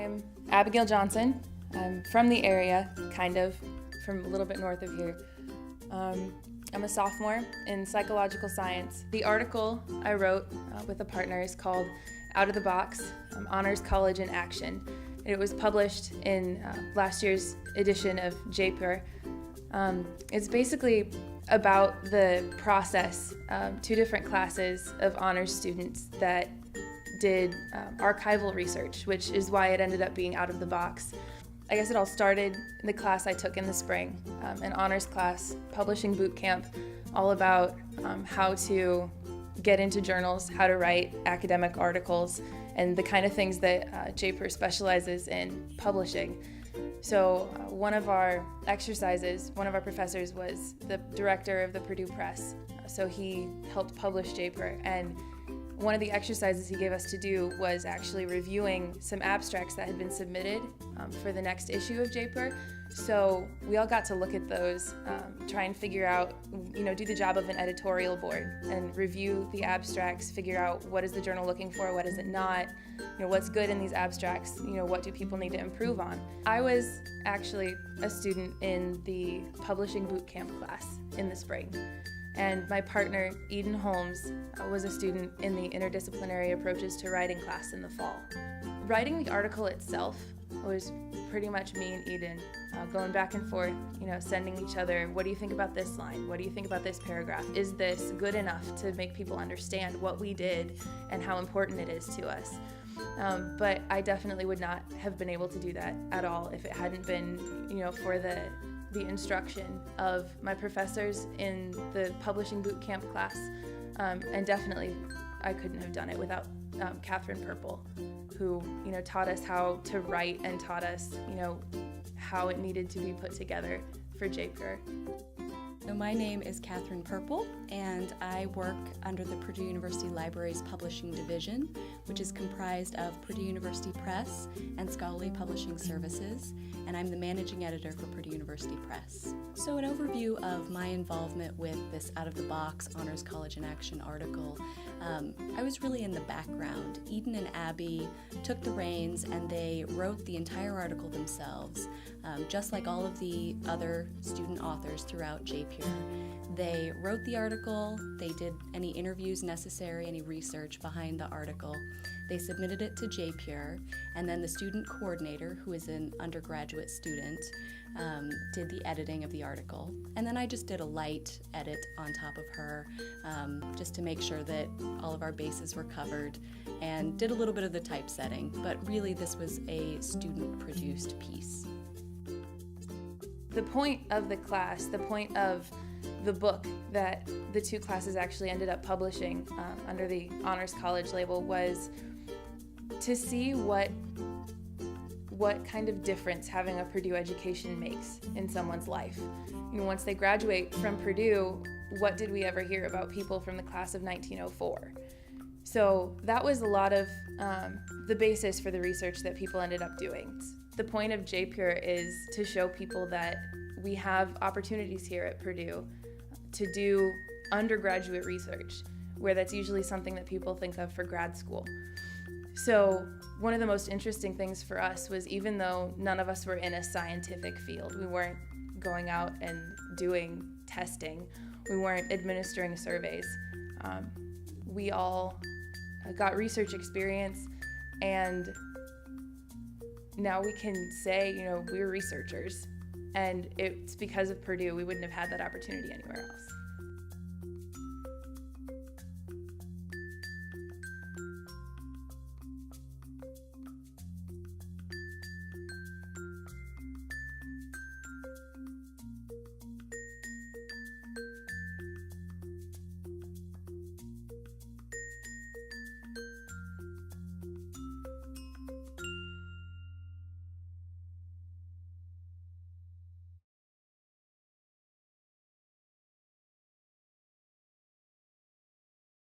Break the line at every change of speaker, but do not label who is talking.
I'm Abigail Johnson. I'm from the area, kind of, from a little bit north of here. I'm a sophomore in psychological science. The article I wrote with a partner is called Out of the Box, Honors College in Action. It was published in last year's edition of JPUR. It's basically about the process, two different classes of honors students that did archival research, which is why it ended up being out of the box. I guess it all started in the class I took in the spring, an honors class, publishing boot camp, all about how to get into journals, how to write academic articles, and the kind of things that JPUR specializes in publishing. So one of our exercises, one of our professors was the director of the Purdue Press, so he helped publish JPUR, and one of the exercises he gave us to do was actually reviewing some abstracts that had been submitted for the next issue of JPUR. So we all got to look at those, try and figure out, do the job of an editorial board and review the abstracts, figure out what is the journal looking for, what is it not, what's good in these abstracts, what do people need to improve on. I was actually a student in the publishing boot camp class in the spring. And my partner, Eden Holmes, was a student in the interdisciplinary approaches to writing class in the fall. Writing the article itself was pretty much me and Eden going back and forth, sending each other, what do you think about this line? What do you think about this paragraph? Is this good enough to make people understand what we did and how important it is to us? But I definitely would not have been able to do that at all if it hadn't been, for the instruction of my professors in the publishing boot camp class, and definitely I couldn't have done it without Catherine Purple, who taught us how to write and taught us how it needed to be put together for JPUR.
So my name is Catherine Purple, and I work under the Purdue University Library's Publishing Division, which is comprised of Purdue University Press and Scholarly Publishing Services, and I'm the managing editor for Purdue University Press. So an overview of my involvement with this out-of-the-box Honors College in Action article. I was really in the background. Eden and Abby took the reins and they wrote the entire article themselves, just like all of the other student authors throughout JPUR. They wrote the article, they did any interviews necessary, any research behind the article. They submitted it to JPUR, and then the student coordinator, who is an undergraduate student, did the editing of the article. And then I just did a light edit on top of her, just to make sure that all of our bases were covered, and did a little bit of the typesetting. But really, this was a student-produced piece.
The point of the class, the point of the book that the two classes actually ended up publishing under the Honors College label was to see what kind of difference having a Purdue education makes in someone's life. Once they graduate from Purdue, what did we ever hear about people from the class of 1904? So that was a lot of the basis for the research that people ended up doing. The point of JPUR is to show people that we have opportunities here at Purdue to do undergraduate research, where that's usually something that people think of for grad school. So one of the most interesting things for us was, even though none of us were in a scientific field, we weren't going out and doing testing, we weren't administering surveys, we all got research experience, and now we can say, we're researchers, and it's because of Purdue. We wouldn't have had that opportunity anywhere else.